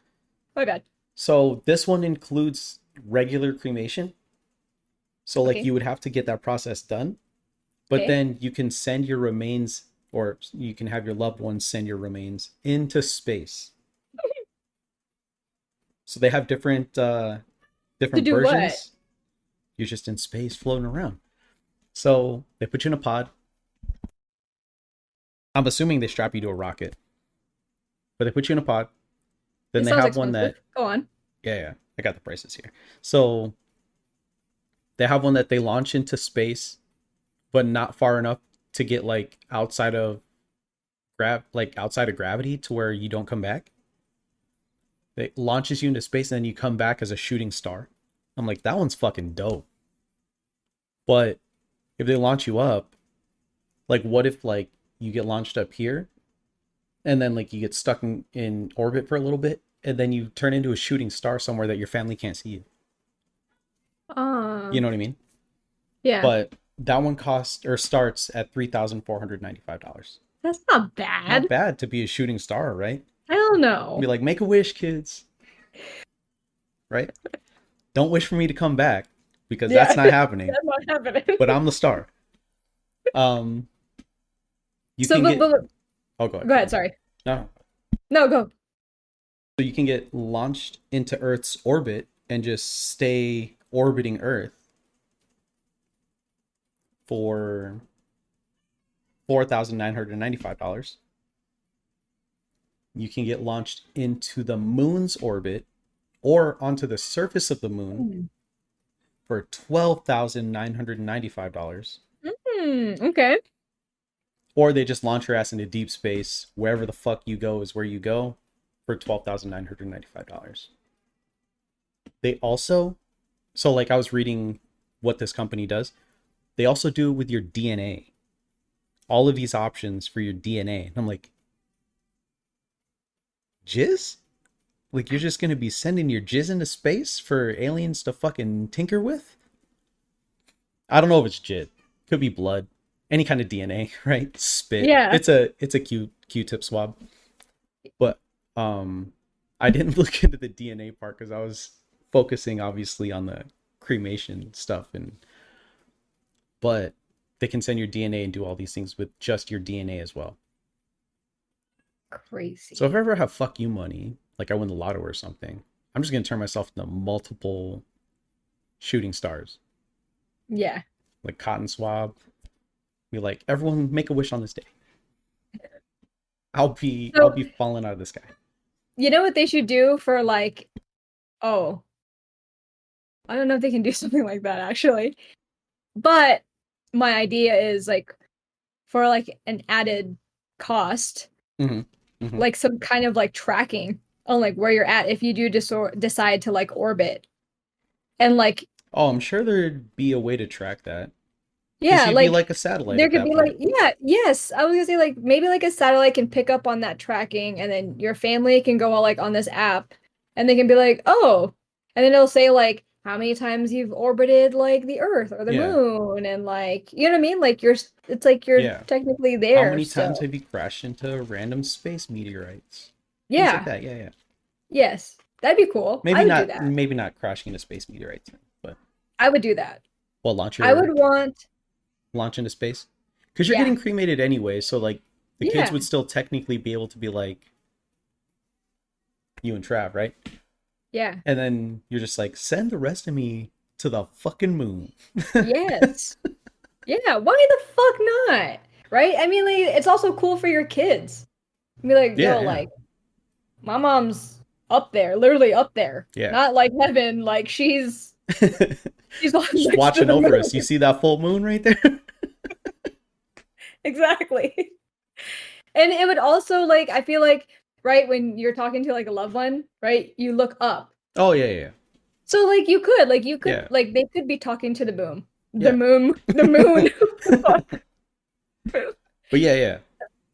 My bad. So this one includes regular cremation. So like Okay. you would have to get that process done, but Okay. then you can send your remains or you can have your loved ones send your remains into space. So they have To different do what? versions. You're just in space floating around. So they put you in a pod. I'm assuming they strap you to a rocket, but they put you in a pod. Then It they sounds have one expensive. that Go on. yeah, I got the prices here. So they have one that they launch into space, but not far enough to get like outside of gravity to where you don't come back. It launches you into space and then you come back as a shooting star. I'm like, that one's fucking dope. But if they launch you up, like what if like you get launched up here and then like you get stuck in orbit for a little bit and then you turn into a shooting star somewhere that your family can't see you. You Um, know what I mean? yeah. But that one costs or starts at $3,495. That's not Not bad. bad to be a shooting star, right? I don't Be know. like, make a wish, kids, right? Don't wish for me to come back because Yeah, that's not happening. that's not happening. But I'm the star. Um, you So, can get. but Oh, go ahead. go ahead. Sorry. No. No, go. So you can get launched into Earth's orbit and just stay orbiting Earth for $4,995. You can get launched into the moon's orbit or onto the surface of the moon Hmm. for $12,995. Okay. Or they just launch your ass into deep space. Wherever the fuck you go is where you go for $12,995. They also, so like I was reading what this company does, they also do it with your DNA. All of these options for your DNA. And I'm like, jizz? Like you're just gonna be sending your jizz into space for aliens to fucking tinker with? I don't know if it's jizz. Could be blood. Any kind of DNA, right? Spit. Yeah. It's a Q-tip swab. But I didn't look into the DNA part because I was focusing obviously on the cremation stuff and but they can send your DNA and do all these things with just your DNA as well. So if Crazy. I ever have fuck you money, like I win the lotto or something, I'm just gonna turn myself into multiple shooting stars, Yeah. like cotton swab. Be like, everyone make a wish on this day. I'll So, be falling out of the sky. you know what they should do for like, oh, I don't know if they can do something like that actually. But my idea is like for like an added cost, Mm-hmm. Mm-hmm. like some kind of like tracking on like where you're at if you do decide to like orbit. And like, Oh, I'm sure there'd be a way to track that because yeah, you'd be like like a satellite there at could that be like, point. yeah, yes. I was gonna say like maybe like a satellite can pick up on that tracking and then your family can go all like on this app and they can be like, oh, and then it'll say like how many times you've orbited like the Earth or the Yeah, moon and like you know what I mean? Like it's like you're yeah. technically How there. many times So have you crashed into random space meteorites? Things like yeah, that. Yeah, yeah. yes. That'd be cool. I would do that. Maybe not crashing into space meteorites, but I would do that. well, I would want, launch into space because you're yeah, getting cremated anyway. So like the kids yeah, would still technically be able to be like you and Trav, right? yeah, And then you're just like send the rest of me to the fucking moon. yes. Yeah, why the fuck not? Right? I mean, like, it's also cool for your kids. Be like, Yeah, yo, yeah, like, my mom's up there, literally up there. yeah. Not like heaven, like she's on Just next to watching the over us. You moon. see that full moon right there? Exactly. And it would also like I feel like, right, when you're talking to like a loved one, right, you look up. Oh yeah, yeah, So like you could yeah, like they could be talking to the moon. The yeah. moon, the moon. Fuck. But yeah, yeah,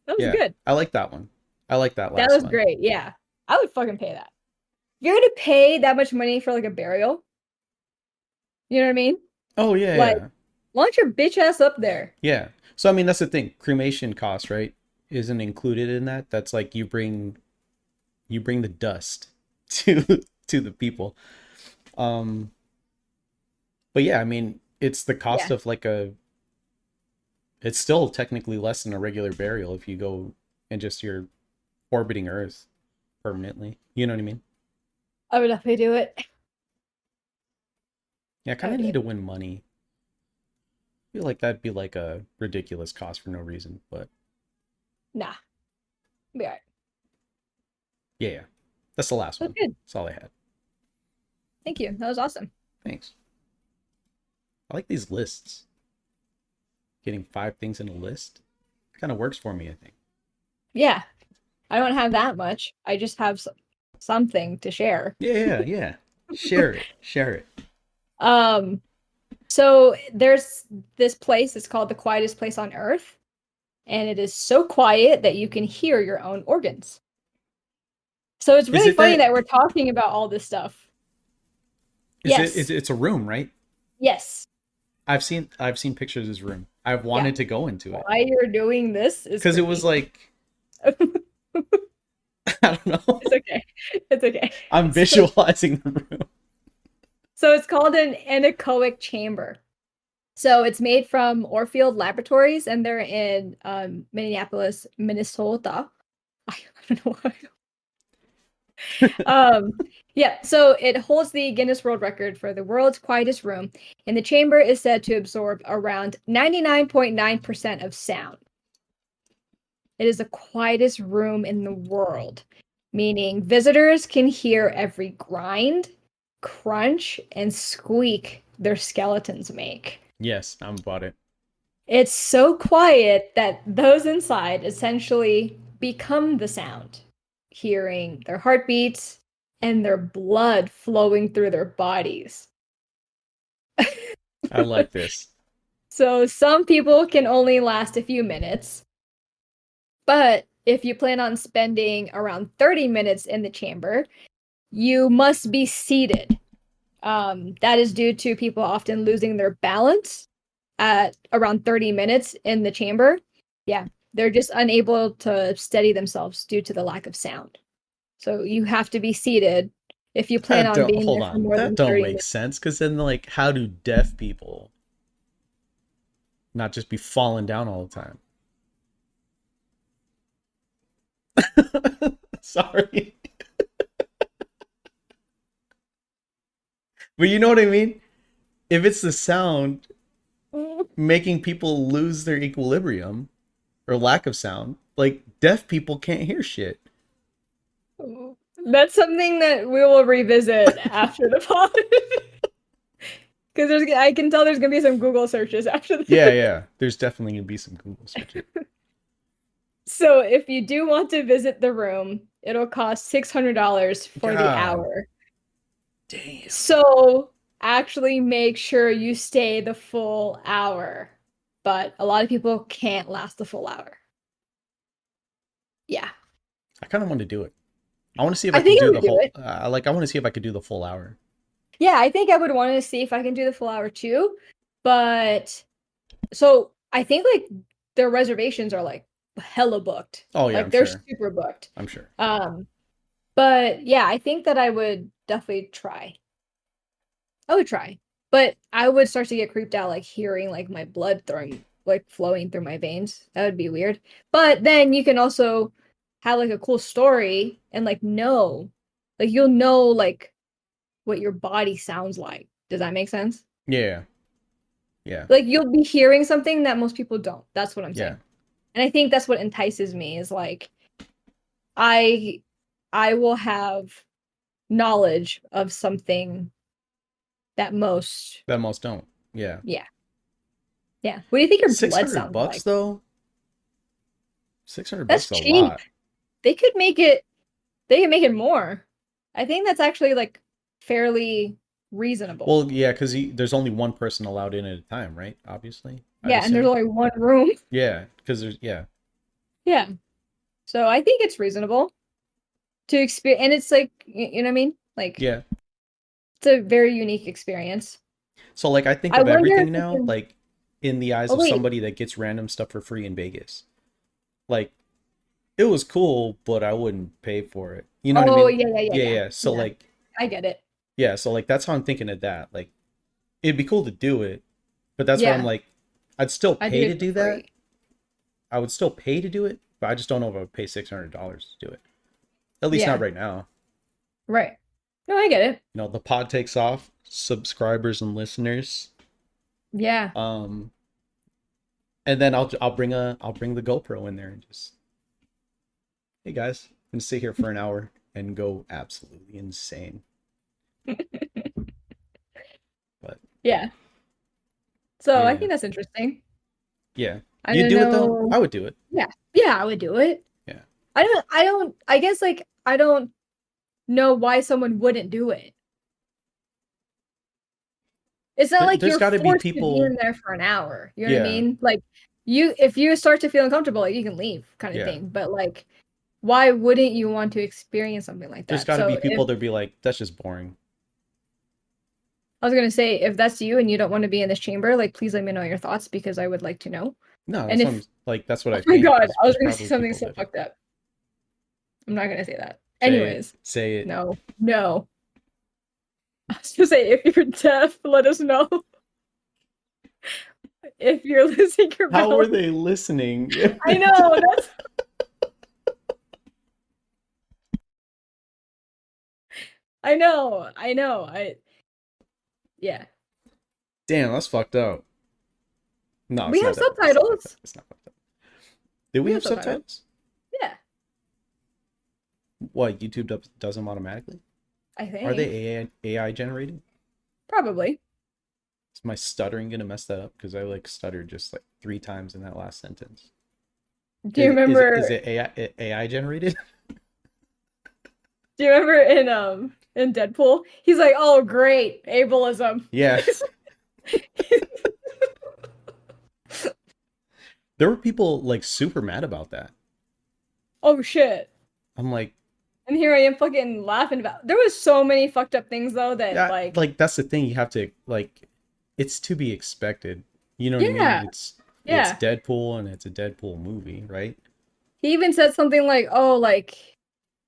That was yeah. good. I like that one. I like that That last was one. great. Yeah. I would fucking pay that. If you're gonna pay that much money for like a burial, you know what I mean? Oh yeah, Like, yeah, launch your bitch ass up there. yeah. So I mean, that's the thing. Cremation cost, right, isn't included in that. That's like you bring the dust to to the people. Um, but yeah, I mean, it's the cost Yeah. of like a. It's still technically less than a regular burial if you go and just you're orbiting Earth permanently. You know what I mean? I would definitely do it. Yeah, I I kind would of do need it. to win money. I feel like that'd be like a ridiculous cost for no reason. But Nah. Be alright. yeah, yeah. That's the last That's one. good. That's all I had. Thank you. That was awesome. Thanks. I like these lists. Getting 5 things in a list kind of works for me, I think. Yeah. I don't have that much. I just have something to share. Yeah, yeah, yeah. Share it. Share it. Um, so there's this place, it's called the quietest place on earth, and it is so quiet that you can hear your own organs. So it's Is really it funny that that we're talking about all this stuff. is Yes. it's a room, right? Yes. I've seen pictures of this room. I've Yeah. wanted to go into it Why you're doing this is because it was creepy. like It's I don't know. okay. It's okay. I'm So visualizing the room. So it's called an anechoic chamber. So it's made from Orfield Laboratories, and they're in Minneapolis, Minnesota. I don't know why. Um, yeah, so it holds the Guinness World Record for the world's quietest room, and the chamber is said to absorb around 99.9% of sound. It is the quietest room in the world, meaning visitors can hear every grind, crunch, and squeak their skeletons make. Yes, I'm about it. It's so quiet that those inside essentially become the sound, hearing their heartbeats and their blood flowing through their bodies. I like this. So some people can only last a few minutes, but if you plan on spending around 30 minutes in the chamber, you must be seated. That is due to people often losing their balance at around 30 minutes in the chamber. Yeah, they're just unable to steady themselves due to the lack of sound. So you have to be seated if you plan That on don't being hold there for on. more That than don't 30 make minutes. sense. Because then, like, how do deaf people not just be falling down all the time? Sorry, but you know what I mean. If it's the sound making people lose their equilibrium or lack of sound, like deaf people can't hear shit. That's something that we will revisit after the pod. Because I can tell there's gonna be some Google searches after Yeah, this. yeah. There's definitely gonna be some Google searches. So if you do want to visit the room, it'll cost $600 for the God hour. damn. So actually make sure you stay the full hour. But a lot of people can't last the full hour. Yeah. I kind of want to do it. I want to see if I I can think I do the would do whole. it. I want to see if I could do the full hour. Yeah, I think I would want to see if I can do the full hour too. But so I think like their reservations are like hella booked. Oh yeah, Like I'm they're sure. super booked. I'm sure. Um, but yeah, I think that I would definitely try. I would try. But I would start to get creeped out like hearing like my blood throwing like flowing through my veins. That would be weird. But then you can also have like a cool story and like know like you'll know like what your body sounds like. Does that make sense? Yeah, yeah, Like you'll be hearing something that most people don't. That's what I'm yeah. saying. And I think that's what entices me is like I I will have knowledge of something that most That most don't. Yeah. yeah. Yeah. What do you think your Six blood hundred sounds bucks like? though. 600 bucks That's is a cheap. lot. They could make it they can make it more. I think that's actually like fairly reasonable. Well, yeah, because there's only one person allowed in at a time, right? Obviously, I'd Yeah, and there's assume. only one room. Yeah, because there's yeah, Yeah. So I think it's reasonable to experience and it's like you know what I mean? Like yeah. it's a very unique experience. So like, I think I of wonder if everything we now can like in the eyes oh of wait. somebody that gets random stuff for free in Vegas. Like it was cool, but I wouldn't pay for it. You know what I Oh mean? yeah, yeah, yeah, Yeah, yeah. yeah. So Yeah. like, I get it. yeah. So like, that's how I'm thinking of that. Like, it'd be cool to do it, but that's where I'm Yeah. like, I'd still I did pay to it for do that. free. I would still pay to do it, but I just don't know if I would pay $600 to do it. At least not Yeah. right now. Right. No, I get it. You know, the pod takes off, subscribers and listeners. Yeah. Um, and then I'll bring the GoPro in there and just, hey guys, I'm gonna sit here for an hour and go absolutely insane. But Yeah. So I yeah, think that's interesting. yeah. I You don't do it though? know. I would do it. Yeah. Yeah, I would do it. Yeah. I guess like I don't know why someone wouldn't do it. It's not like There's you're got to be forced to be in people. there for an hour. You know what I Yeah, mean? Like you if you start to feel uncomfortable, like you can leave kind of yeah. thing. But like why wouldn't you want to experience something like There's that? got to be So if people that be like, that's just boring. I was gonna say if that's you and you don't want to be in this chamber, like please let me know your thoughts because I would like to know. No, And that's what I'm if like. That's what oh I my think. God, Is I was there's gonna say probably something people so that fucked up. I'm not gonna say that. say it, Anyways, say it. no, no. I was gonna say, if you're deaf, let us know. If you're losing your How were ability. they listening? I know, that's I know. Yeah. Damn, that's fucked up. No, We it's have not that. It's not fucked up. subtitles. It's not fucked up. Did we We have have subtitles. subtitles? Yeah, What, YouTube does them automatically? I Are think. they AI generated? Probably. Is my stuttering gonna mess that up? Because I like stuttered just like 3 times in that last sentence. Do you Is remember it AI generated? do you remember in Deadpool? He's like, "Oh, great, ableism." Yeah. There were people like super mad about that. Oh shit. I'm like, And here I am fucking laughing about. There was so many fucked up things though that yeah, like, like that's the thing. You have to like, it's to be expected. You know what I mean? yeah, It's yeah. Deadpool and it's a Deadpool movie, right? He even said something like, "Oh, like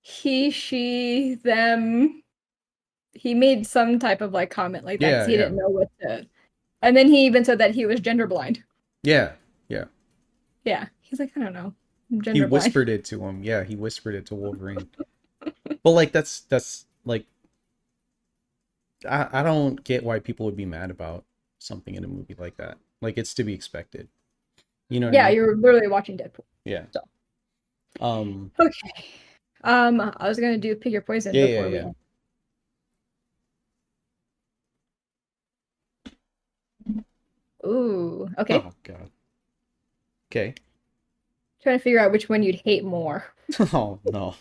he, she, them." He made some type of like comment like that because Yeah, he yeah, didn't know what to. And then he even said that he was gender blind. yeah, yeah. Yeah, he's like, I don't know, I'm He gender blind. whispered it to him. Yeah, he whispered it to Wolverine. But like, that's like, I don't get why people would be mad about something in a movie like that. Like, it's to be expected. You know what I Yeah, mean? you're literally watching Deadpool. Yeah. So Um. okay. I was gonna do pick your poison Yeah, yeah, before we yeah. end. Ooh, okay. Oh God. Okay. Trying to figure out which one you'd hate more. Oh no.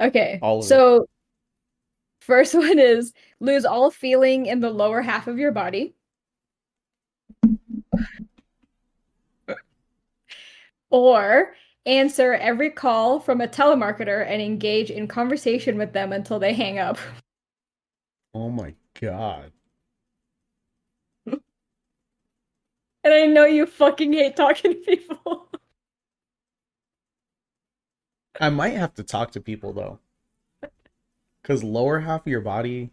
Okay, All of it. so first one is lose all feeling in the lower half of your body, or answer every call from a telemarketer and engage in conversation with them until they hang up. Oh my God. And I know you fucking hate talking to people. I might have to talk to people though, because lower half of your body,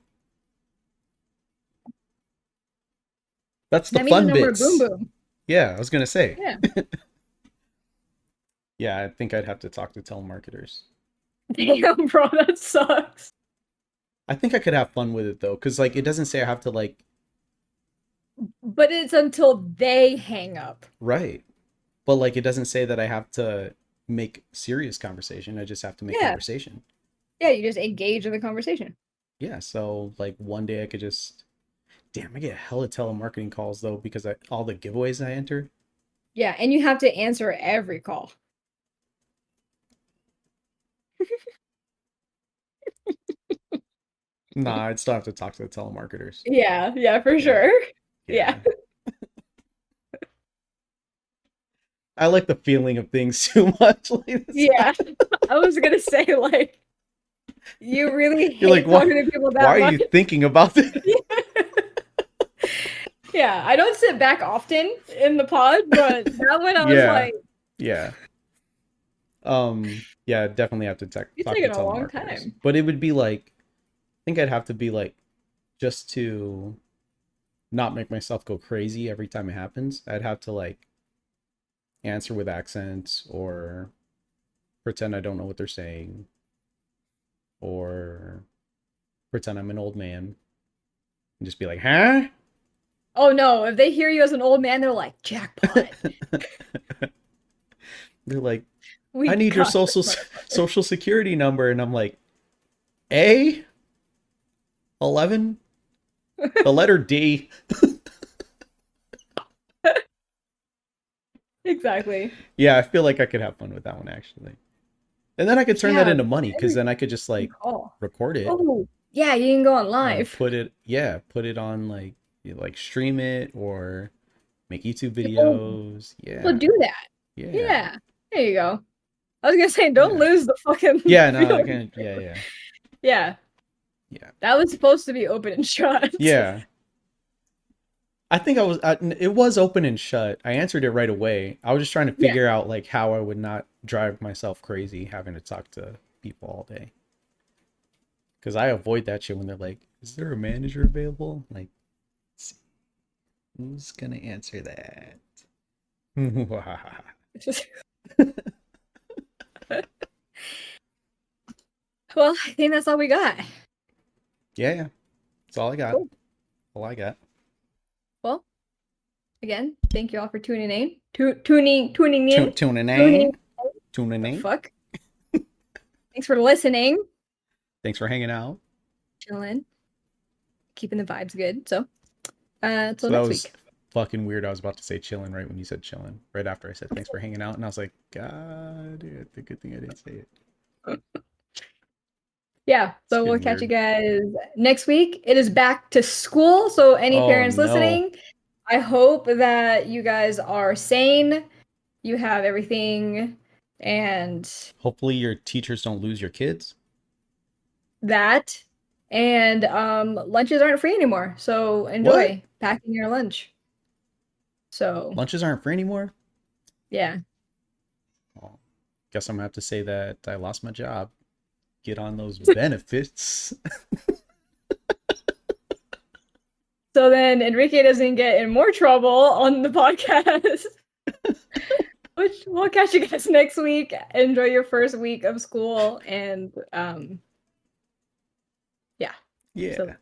that's the That means the fun number boom bits. boom. Yeah, I was gonna say. Yeah. Yeah, I think I'd have to talk to telemarketers. Damn, bro, that sucks. I think I could have fun with it though, because like it doesn't say I have to like, But it's until they hang up. right. But like it doesn't say that I have to make serious conversation. I just have to make Yeah. conversation. Yeah, you just engage in the conversation. Yeah, so like one day I could just, damn, I get hella telemarketing calls though because all the giveaways I enter. Yeah, and you have to answer every call. Nah, I'd still have to talk to the telemarketers. Yeah, yeah, for Yeah, sure. Yeah. yeah. I like the feeling of things too much. Like this. Yeah. I was gonna say, like, you really You're like, hate talking to people why that are much. you thinking about this? Yeah, I don't sit back often in the pod, but that one I was Yeah, like, yeah. Yeah, definitely have to you're talk to taking a long telemarketers. time. But it would be like, I think I'd have to be like, just to not make myself go crazy every time it happens, I'd have to like answer with accents or pretend I don't know what they're saying or pretend I'm an old man and just be like, huh? Oh no, if they hear you as an old man, they're like, jackpot. They're like, I We need your got this motherfucker. social security number. And I'm like, A 11, the letter D. Exactly. Yeah, I feel like I could have fun with that one actually. And then I could turn that Yeah, into money because every then I could just like call. record it Oh, yeah, you can go on and live. put it on like like stream it or make YouTube People, videos. people Yeah. do that. Yeah. Yeah, there you go. I was gonna say, don't Yeah. lose the fucking Yeah, no, I feeling. can yeah, yeah. Yeah, Yeah. that was supposed to be open and shut. Yeah. I think it was open and shut. I answered it right away. I was just trying to Yeah, figure out like how I would not drive myself crazy having to talk to people all day. Cuz I avoid that shit when they're like, Is there a manager available? Like, let's see. Who's gonna answer that? Well, I think that's all we got. Yeah, yeah. That's all I got. Cool. All I got. Well, again, thank you all for tuning in. Tuning in. Tuning Tuning. in. Tuning The in. fuck? Thanks for listening. Thanks for hanging out. Chilling. Keeping the vibes good. So, until So that next was week. fucking weird. I was about to say chilling right when you said chilling. Right after I said thanks for hanging out, and I was like, God, dude, the good thing I didn't say it. Yeah, It's so we'll getting catch you weird. guys next week. It is back to school, so any Oh parents no. listening, I hope that you guys are sane, you have everything, and Hopefully your teachers don't lose your kids. that. And lunches aren't free anymore, so What? enjoy packing your lunch. So, Lunches aren't free anymore? yeah. Oh, guess I'm gonna have to say that I lost my job. Get on those benefits. So then Enrique doesn't get in more trouble on the podcast. Which we'll catch you guys next week. Enjoy your first week of school and yeah. Yeah. So